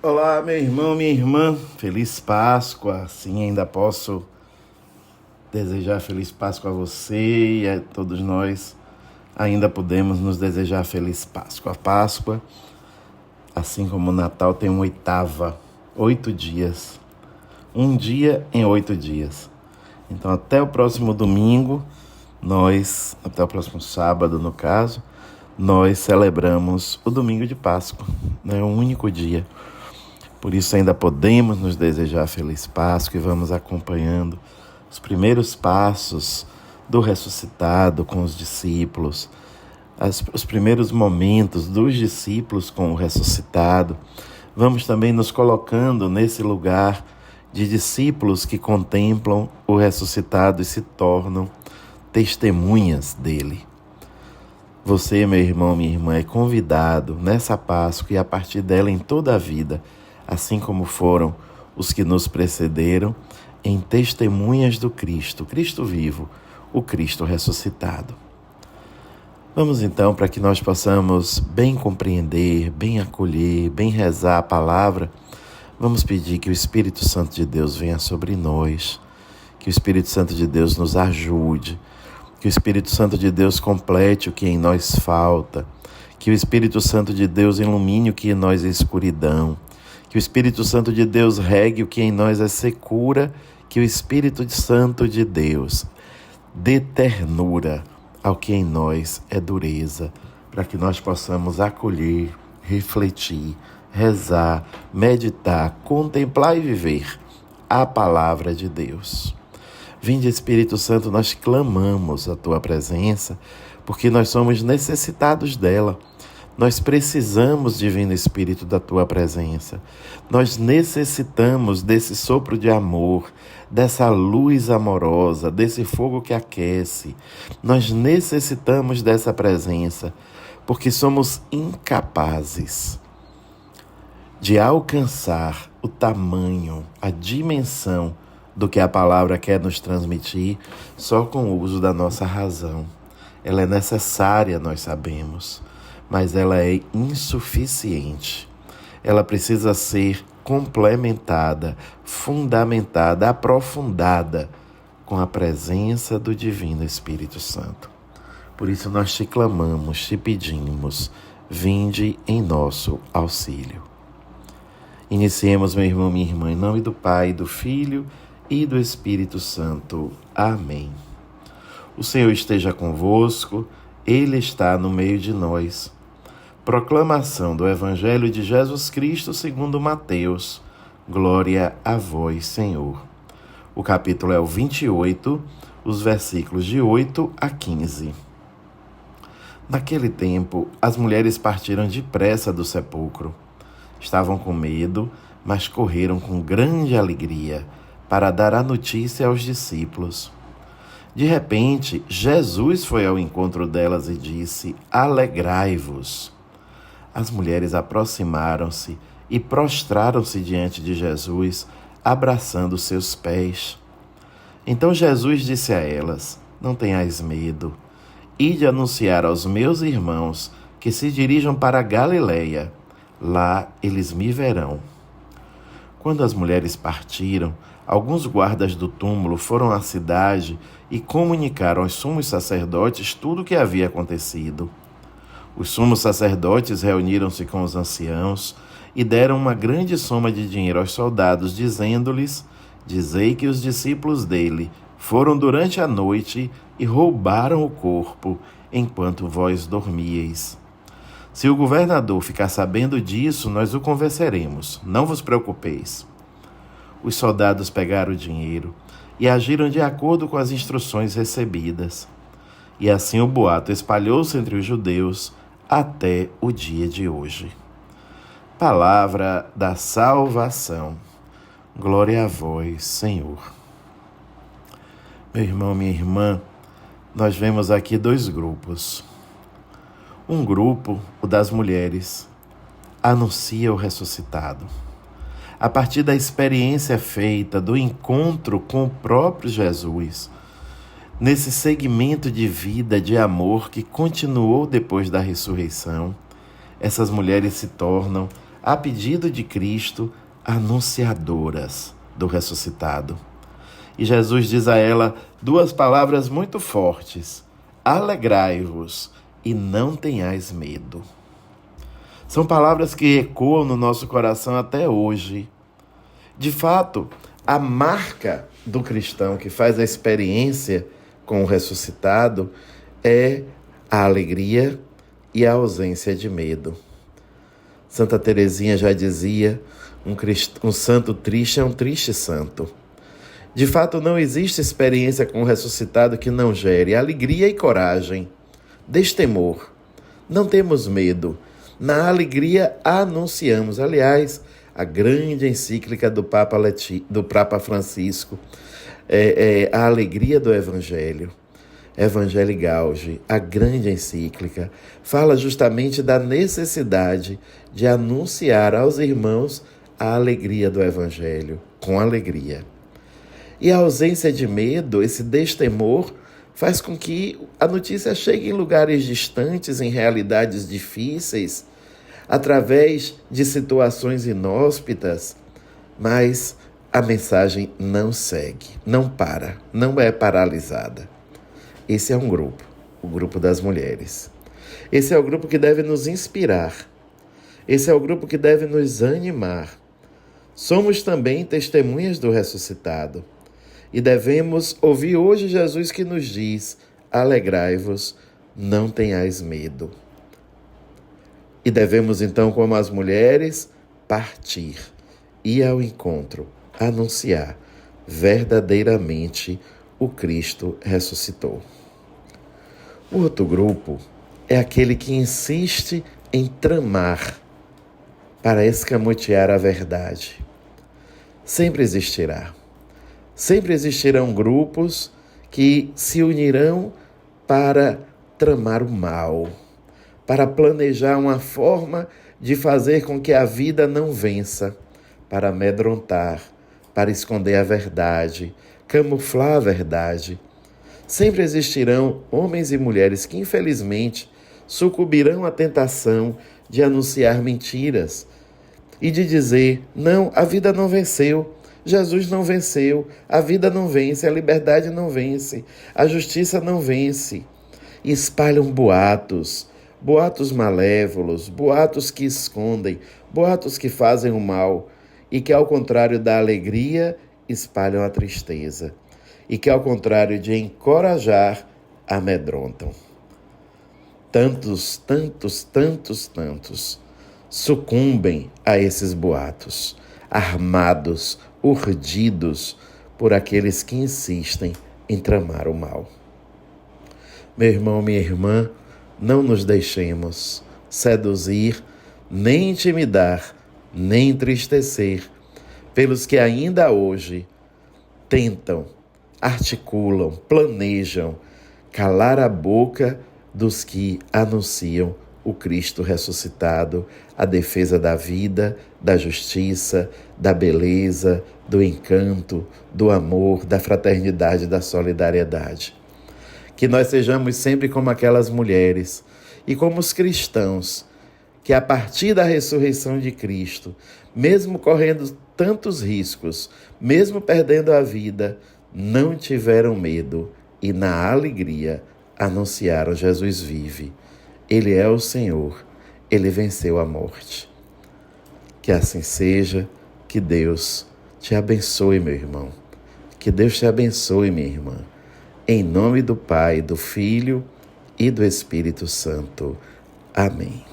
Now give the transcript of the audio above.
Olá, meu irmão, minha irmã, feliz Páscoa. Sim, ainda posso desejar feliz Páscoa a você e a todos nós. Ainda podemos nos desejar feliz Páscoa. A Páscoa, assim como o Natal, tem uma oitava, 8 dias. Um dia em 8 dias. Então, até o próximo domingo, até o próximo sábado, no caso, nós celebramos o domingo de Páscoa, né? Um único dia. Por isso ainda podemos nos desejar feliz Páscoa e vamos acompanhando os primeiros passos do ressuscitado com os discípulos, os primeiros momentos dos discípulos com o ressuscitado. Vamos também nos colocando nesse lugar de discípulos que contemplam o ressuscitado e se tornam testemunhas dele. Você, meu irmão, minha irmã, é convidado nessa Páscoa e a partir dela em toda a vida, assim como foram os que nos precederam, em testemunhas do Cristo, Cristo vivo, o Cristo ressuscitado. Vamos então, para que nós possamos bem compreender, bem acolher, bem rezar a palavra, vamos pedir que o Espírito Santo de Deus venha sobre nós, que o Espírito Santo de Deus nos ajude, que o Espírito Santo de Deus complete o que em nós falta, que o Espírito Santo de Deus ilumine o que em nós é escuridão, que o Espírito Santo de Deus regue o que em nós é secura, que o Espírito Santo de Deus dê ternura ao que em nós é dureza, para que nós possamos acolher, refletir, rezar, meditar, contemplar e viver a palavra de Deus. Vinde, Espírito Santo, nós clamamos a Tua presença, porque nós somos necessitados dela. Nós precisamos, Divino Espírito, da Tua presença. Nós necessitamos desse sopro de amor, dessa luz amorosa, desse fogo que aquece. Nós necessitamos dessa presença, porque somos incapazes de alcançar o tamanho, a dimensão do que a palavra quer nos transmitir só com o uso da nossa razão. Ela é necessária, nós sabemos, mas ela é insuficiente. Ela precisa ser complementada, fundamentada, aprofundada com a presença do Divino Espírito Santo. Por isso nós te clamamos, te pedimos, vinde em nosso auxílio. Iniciemos, meu irmão, minha irmã, em nome do Pai, do Filho e do Espírito Santo. Amém. O Senhor esteja convosco, Ele está no meio de nós. Proclamação do Evangelho de Jesus Cristo segundo Mateus. Glória a vós, Senhor. O capítulo é o 28, os versículos de 8 a 15. Naquele tempo, as mulheres partiram depressa do sepulcro. Estavam com medo, mas correram com grande alegria para dar a notícia aos discípulos. De repente, Jesus foi ao encontro delas e disse: Alegrai-vos. As mulheres aproximaram-se e prostraram-se diante de Jesus, abraçando seus pés. Então Jesus disse a elas: Não tenhais medo. Ide anunciar aos meus irmãos que se dirijam para a Galileia. Lá eles me verão. Quando as mulheres partiram, alguns guardas do túmulo foram à cidade e comunicaram aos sumos sacerdotes tudo o que havia acontecido. Os sumos sacerdotes reuniram-se com os anciãos e deram uma grande soma de dinheiro aos soldados, dizendo-lhes: Dizei que os discípulos dele foram durante a noite e roubaram o corpo, enquanto vós dormíeis. Se o governador ficar sabendo disso, nós o convenceremos. Não vos preocupeis. Os soldados pegaram o dinheiro e agiram de acordo com as instruções recebidas. E assim o boato espalhou-se entre os judeus até o dia de hoje. Palavra da salvação. Glória a vós, Senhor. Meu irmão, minha irmã, nós vemos aqui dois grupos. Um grupo, o das mulheres, anuncia o ressuscitado. A partir da experiência feita, do encontro com o próprio Jesus, nesse segmento de vida, de amor que continuou depois da ressurreição, essas mulheres se tornam a pedido de Cristo, anunciadoras do ressuscitado. E Jesus diz a ela duas palavras muito fortes: alegrai-vos e não tenhais medo. São palavras que ecoam no nosso coração até hoje. De fato, a marca do cristão que faz a experiência com o ressuscitado é a alegria e a ausência de medo. Santa Teresinha já dizia: um santo triste é um triste santo. De fato, não existe experiência com o ressuscitado que não gere alegria e coragem, destemor. Não temos medo. Na alegria anunciamos. Aliás, a grande encíclica do Papa Francisco é a alegria do Evangelho. Evangelii Gaudium, a grande encíclica, fala justamente da necessidade de anunciar aos irmãos a alegria do Evangelho, com alegria. E a ausência de medo, esse destemor, faz com que a notícia chegue em lugares distantes, em realidades difíceis, através de situações inóspitas, mas a mensagem não segue, não para, não é paralisada. Esse é um grupo, o grupo das mulheres. Esse é o grupo que deve nos inspirar. Esse é o grupo que deve nos animar. Somos também testemunhas do ressuscitado. E devemos ouvir hoje Jesus que nos diz: alegrai-vos, não tenhais medo. E devemos então, como as mulheres, partir, ir ao encontro, anunciar verdadeiramente o Cristo ressuscitou. O outro grupo é aquele que insiste em tramar para escamotear a verdade. Sempre existirá. Sempre existirão grupos que se unirão para tramar o mal, para planejar uma forma de fazer com que a vida não vença, para amedrontar, para esconder a verdade, camuflar a verdade. Sempre existirão homens e mulheres que, infelizmente, sucumbirão à tentação de anunciar mentiras e de dizer: não, a vida não venceu. Jesus não venceu, a vida não vence, a liberdade não vence, a justiça não vence. E espalham boatos malévolos, boatos que escondem, boatos que fazem o mal e que, ao contrário da alegria, espalham a tristeza e que, ao contrário de encorajar, amedrontam. Tantos sucumbem a esses boatos, armados, urdidos por aqueles que insistem em tramar o mal. Meu irmão, minha irmã, não nos deixemos seduzir, nem intimidar, nem entristecer pelos que ainda hoje tentam, articulam, planejam calar a boca dos que anunciam o Cristo ressuscitado, a defesa da vida, da justiça, da beleza, do encanto, do amor, da fraternidade, da solidariedade. Que nós sejamos sempre como aquelas mulheres e como os cristãos que, a partir da ressurreição de Cristo, mesmo correndo tantos riscos, mesmo perdendo a vida, não tiveram medo e, na alegria, anunciaram: Jesus vive. Ele é o Senhor, Ele venceu a morte. Que assim seja, que Deus te abençoe, meu irmão. Que Deus te abençoe, minha irmã. Em nome do Pai, do Filho e do Espírito Santo. Amém.